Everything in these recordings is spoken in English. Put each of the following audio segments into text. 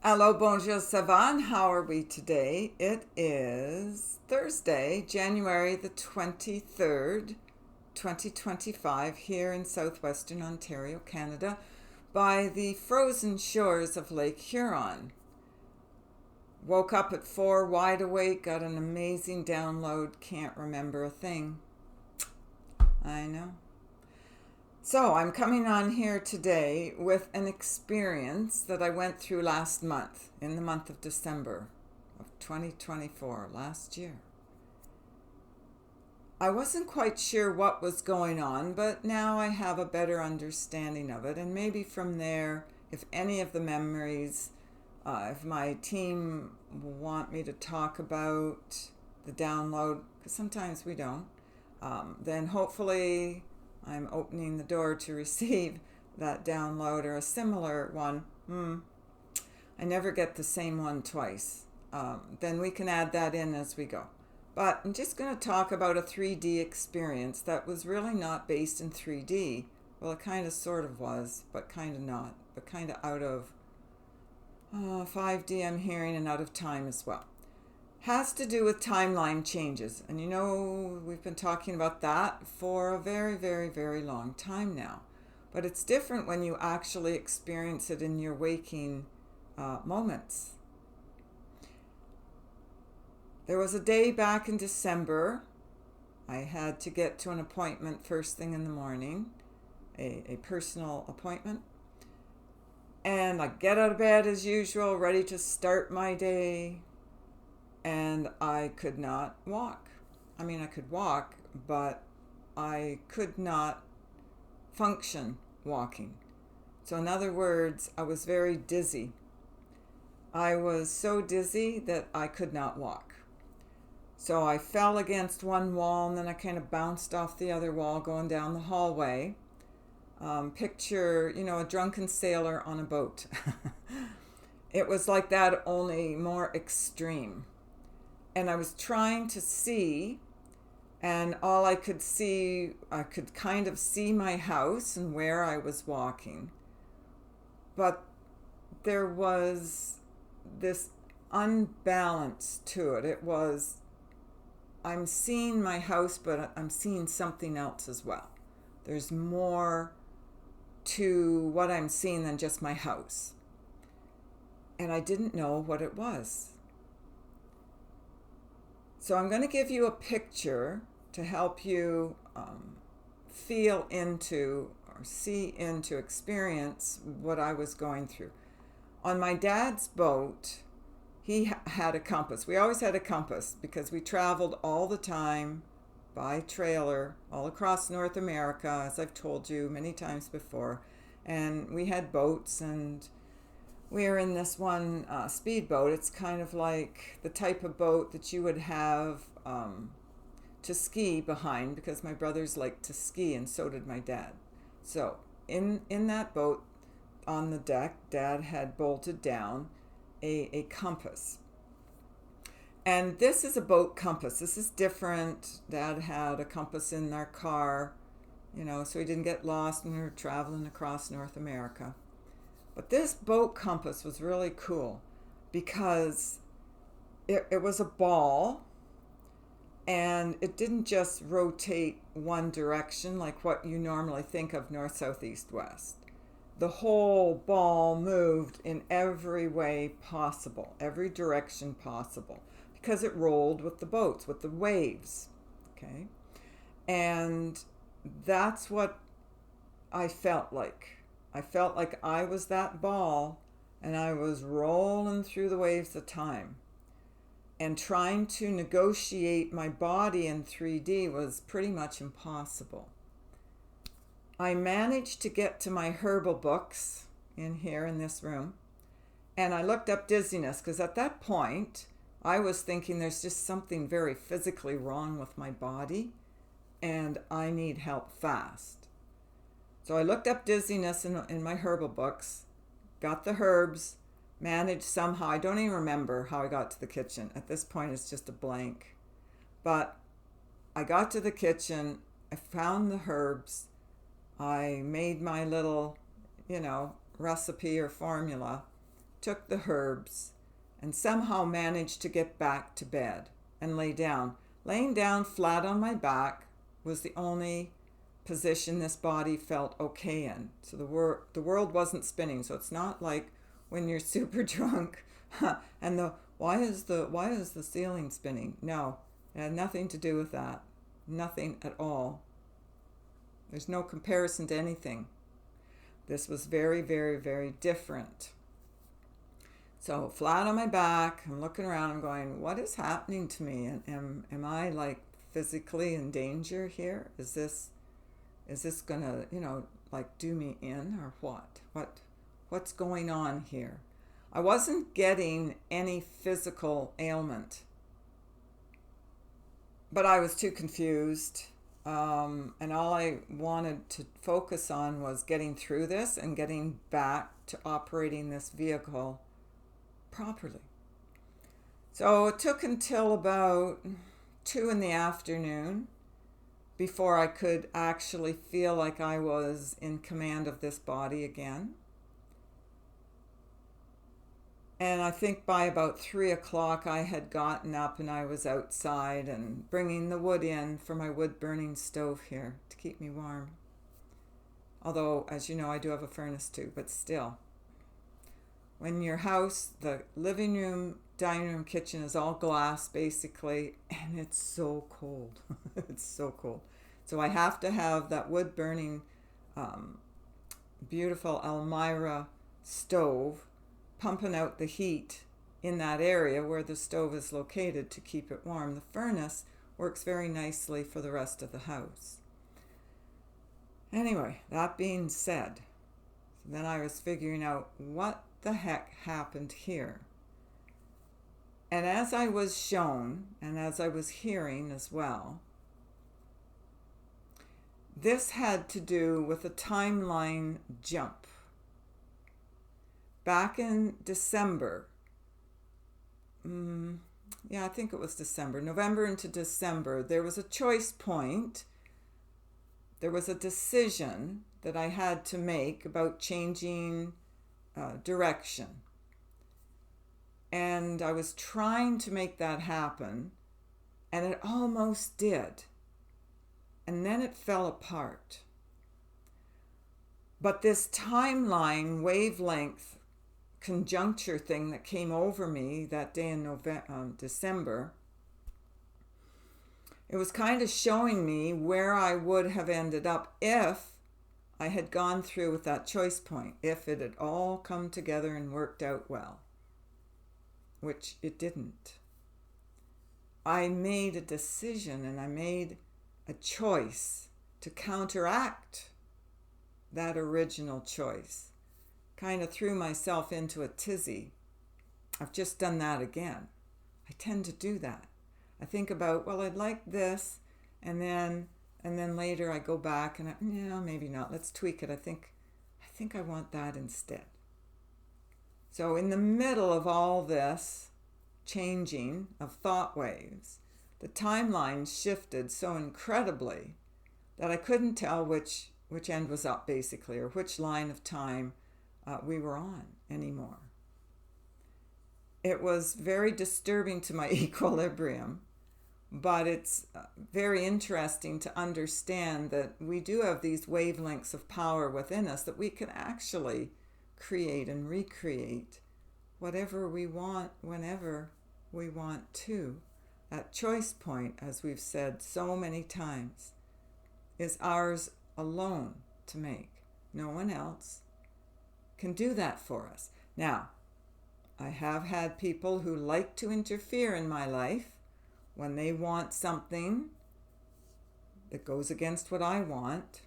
Hello, bonjour, Savan. How are we today? It is Thursday, January the 23rd, 2025, here in southwestern Ontario, Canada, by the frozen shores of Lake Huron. Woke up at 4, wide awake, got an amazing download, can't remember a thing. I know. So, I'm coming on here today with an experience that I went through last month, in the month of December of 2024, last year. I wasn't quite sure what was going on, but now I have a better understanding of it, and maybe from there, if any of the memories, if my team want me to talk about the download, because sometimes we don't, then hopefully I'm opening the door to receive that download or a similar one. I never get the same one twice. Then we can add that in as we go. But I'm just going to talk about a 3D experience that was really not based in 3D. Well, it kind of sort of was, but kind of not. But kind of out of 5D, I'm hearing, and out of time as well. Has to do with timeline changes. And we've been talking about that for a very, very, very long time now. But it's different when you actually experience it in your waking moments. There was a day back in December. I had to get to an appointment first thing in the morning, a personal appointment. And I get out of bed as usual, ready to start my day. And I could not walk. I mean, I could walk, but I could not function walking. So, in other words, I was very dizzy. I was so dizzy that I could not walk. So I fell against one wall and then I kind of bounced off the other wall going down the hallway. Picture, a drunken sailor on a boat. It was like that, only more extreme. And I was trying to see, and all I could see, I could kind of see my house and where I was walking. But there was this unbalance to it. It was, I'm seeing my house, but I'm seeing something else as well. There's more to what I'm seeing than just my house. And I didn't know what it was. So I'm going to give you a picture to help you feel into or see into, experience what I was going through. On my dad's boat, he had a compass. We always had a compass because we traveled all the time by trailer all across North America, as I've told you many times before. And we had boats, and we were in this one speedboat. It's kind of like the type of boat that you would have to ski behind, because my brothers liked to ski and so did my dad. So in that boat on the deck, Dad had bolted down a compass. And this is a boat compass. This is different. Dad had a compass in their car, so he didn't get lost when we were traveling across North America. But this boat compass was really cool because it was a ball, and it didn't just rotate one direction like what you normally think of north, south, east, west. The whole ball moved in every way possible, every direction possible, because it rolled with the boats, with the waves. Okay? And that's what I felt like. I felt like I was that ball and I was rolling through the waves of time. And trying to negotiate my body in 3D was pretty much impossible. I managed to get to my herbal books in here in this room, and I looked up dizziness because at that point I was thinking there's just something very physically wrong with my body and I need help fast. So I looked up dizziness in my herbal books, got the herbs, managed somehow. I don't even remember how I got to the kitchen. At this point, it's just a blank. But I got to the kitchen, I found the herbs, I made my little, recipe or formula took the herbs, and somehow managed to get back to bed and lay down. Laying down flat on my back was the only position this body felt okay in. So the world wasn't spinning. So it's not like when you're super drunk and why is the ceiling spinning? No, it had nothing to do with that. Nothing at all. There's no comparison to anything. This was very, very, very different. So flat on my back, I'm looking around, I'm going, what is happening to me? And am I like physically in danger here? Is this gonna, like do me in or what? What's going on here? I wasn't getting any physical ailment, but I was too confused. And all I wanted to focus on was getting through this and getting back to operating this vehicle properly. So it took until about 2 p.m. before I could actually feel like I was in command of this body again. And I think by about 3 o'clock I had gotten up and I was outside and bringing the wood in for my wood burning stove here to keep me warm. Although, as you know, I do have a furnace too, but still. When your house, the living room, dining room, kitchen is all glass basically, and it's so cold. It's so cold. So I have to have that wood burning, beautiful Elmira stove pumping out the heat in that area where the stove is located to keep it warm. The furnace works very nicely for the rest of the house. Anyway, that being said, then I was figuring out what the heck happened here. And as I was shown, and as I was hearing as well, this had to do with a timeline jump. Back in December, I think it was December, November into December, there was a choice point. There was a decision that I had to make about changing direction. And I was trying to make that happen, and it almost did. And then it fell apart. But this timeline, wavelength, conjuncture thing that came over me that day in December, it was kind of showing me where I would have ended up if I had gone through with that choice point, if it had all come together and worked out well, which it didn't. I made a decision and I made a choice to counteract that original choice. Kind of threw myself into a tizzy. I've just done that again. I tend to do that. I think about, well, I'd like this, and then later I go back and maybe not. Let's tweak it. I think I want that instead. So in the middle of all this changing of thought waves, the timeline shifted so incredibly that I couldn't tell which end was up basically, or which line of time we were on anymore. It was very disturbing to my equilibrium, but it's very interesting to understand that we do have these wavelengths of power within us that we can actually create and recreate whatever we want whenever we want to. That choice point, as we've said so many times, is ours alone to make. No one else can do that for us. Now, I have had people who like to interfere in my life when they want something that goes against what I want.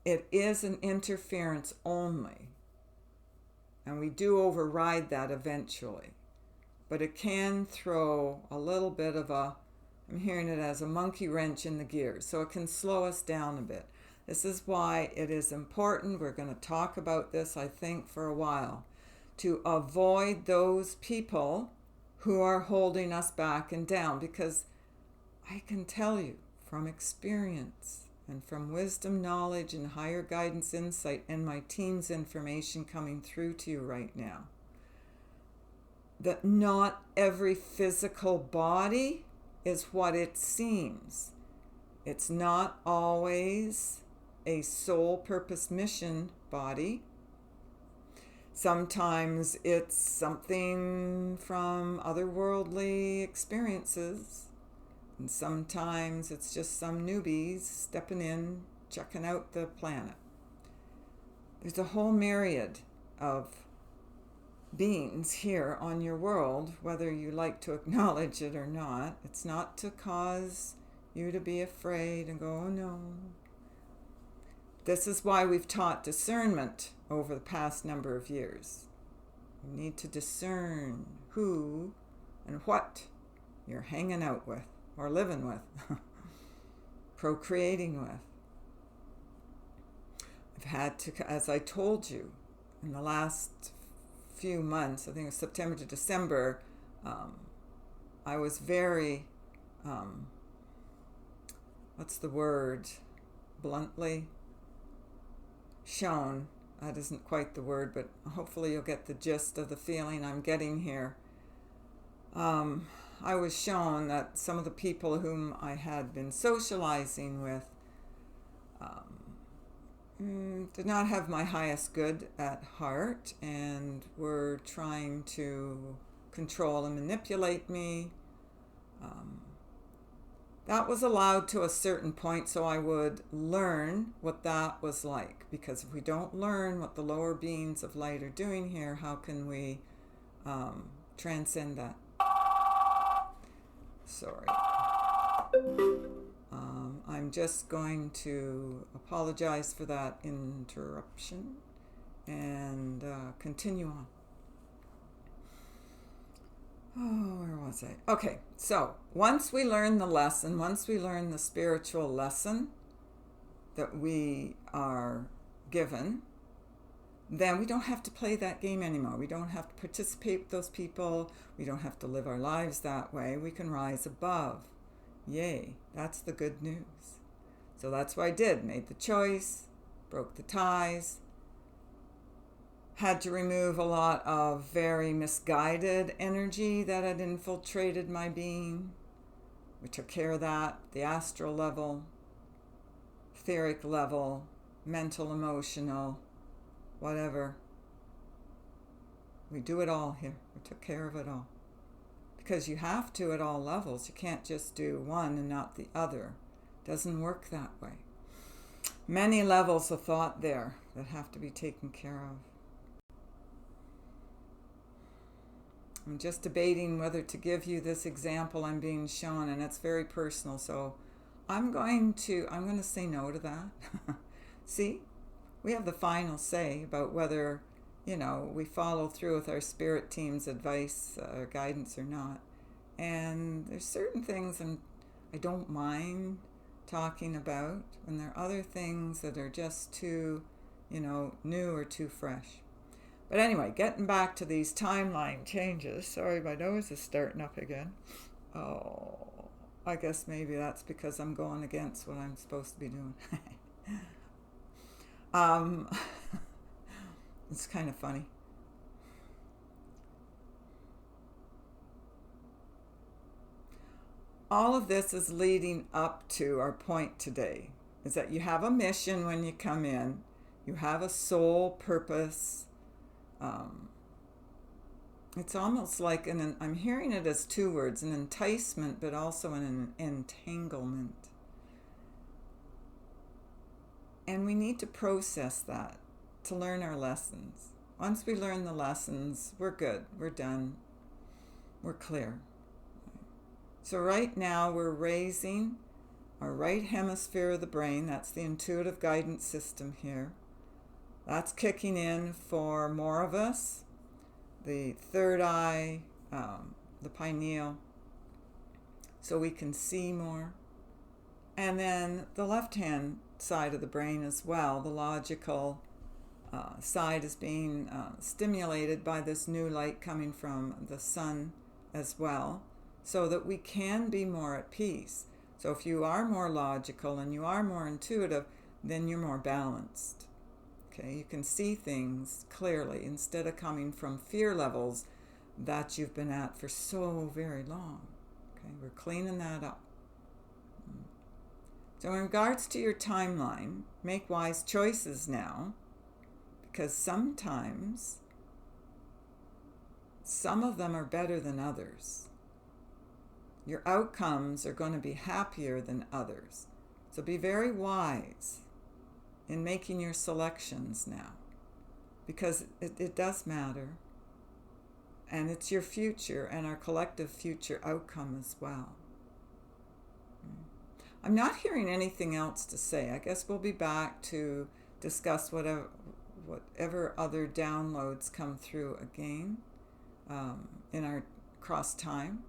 It is an interference only, and we do override that eventually. But it can throw a little bit of I'm hearing it as a monkey wrench in the gears, so it can slow us down a bit. This is why it is important, we're going to talk about this, I think, for a while, to avoid those people who are holding us back and down, because I can tell you from experience and from wisdom, knowledge, and higher guidance, insight, and my team's information coming through to you right now, that not every physical body is what it seems. It's not always a soul purpose mission body. Sometimes it's something from otherworldly experiences, and sometimes it's just some newbies stepping in, checking out the planet. There's a whole myriad of beings here on your world, whether you like to acknowledge it or not. It's not to cause you to be afraid and go, oh no. This is why we've taught discernment over the past number of years. You need to discern who and what you're hanging out with, or living with, procreating with. I've had to, as I told you, in the last few months, I think it was September to December, I was very, what's the word, bluntly shown. That isn't quite the word, but hopefully you'll get the gist of the feeling I'm getting here. I was shown that some of the people whom I had been socializing with did not have my highest good at heart and were trying to control and manipulate me. That was allowed to a certain point, so I would learn what that was like. Because if we don't learn what the lower beings of light are doing here, how can we transcend that? Sorry. I'm just going to apologize for that interruption and continue on. Oh, where was I? Okay, so once we learn the lesson, once we learn the spiritual lesson that we are given, then we don't have to play that game anymore. We don't have to participate with those people. We don't have to live our lives that way. We can rise above. Yay, that's the good news. So that's what I did. Made the choice, broke the ties, had to remove a lot of very misguided energy that had infiltrated my being. We took care of that, the astral level, etheric level, mental, emotional, whatever. We do it all here. We took care of it all. Because you have to at all levels. You can't just do one and not the other. It doesn't work that way. Many levels of thought there that have to be taken care of. I'm just debating whether to give you this example I'm being shown, and it's very personal, so I'm going to say no to that. See, we have the final say about whether, we follow through with our spirit team's advice or guidance or not. And there's certain things I don't mind talking about, and there are other things that are just too, new or too fresh. But anyway, getting back to these timeline changes. Sorry, my nose is starting up again. Oh, I guess maybe that's because I'm going against what I'm supposed to be doing. It's kind of funny. All of this is leading up to our point today, is that you have a mission when you come in. You have a soul purpose. It's almost like I'm hearing it as two words, an enticement, but also an entanglement. And we need to process that to learn our lessons. Once we learn the lessons, we're good, we're done, we're clear. So right now we're raising our right hemisphere of the brain. That's the intuitive guidance system here. That's kicking in for more of us. The third eye, the pineal, so we can see more. And then the left-hand side of the brain as well, the logical side is being stimulated by this new light coming from the sun as well, so that we can be more at peace. So if you are more logical and you are more intuitive, then you're more balanced. Okay, you can see things clearly instead of coming from fear levels that you've been at for so very long. Okay, we're cleaning that up. So in regards to your timeline, make wise choices now, because sometimes some of them are better than others. Your outcomes are going to be happier than others. So be very wise in making your selections now, because it does matter. And it's your future and our collective future outcome as well. I'm not hearing anything else to say. I guess we'll be back to discuss whatever other downloads come through again in our cross time.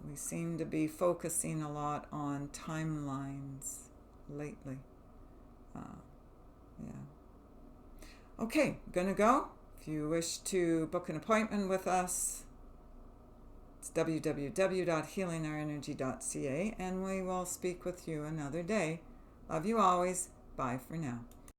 We seem to be focusing a lot on timelines lately. Yeah. Okay, gonna go. If you wish to book an appointment with us, it's www.healingourenergy.ca, and we will speak with you another day. Love you always. Bye for now.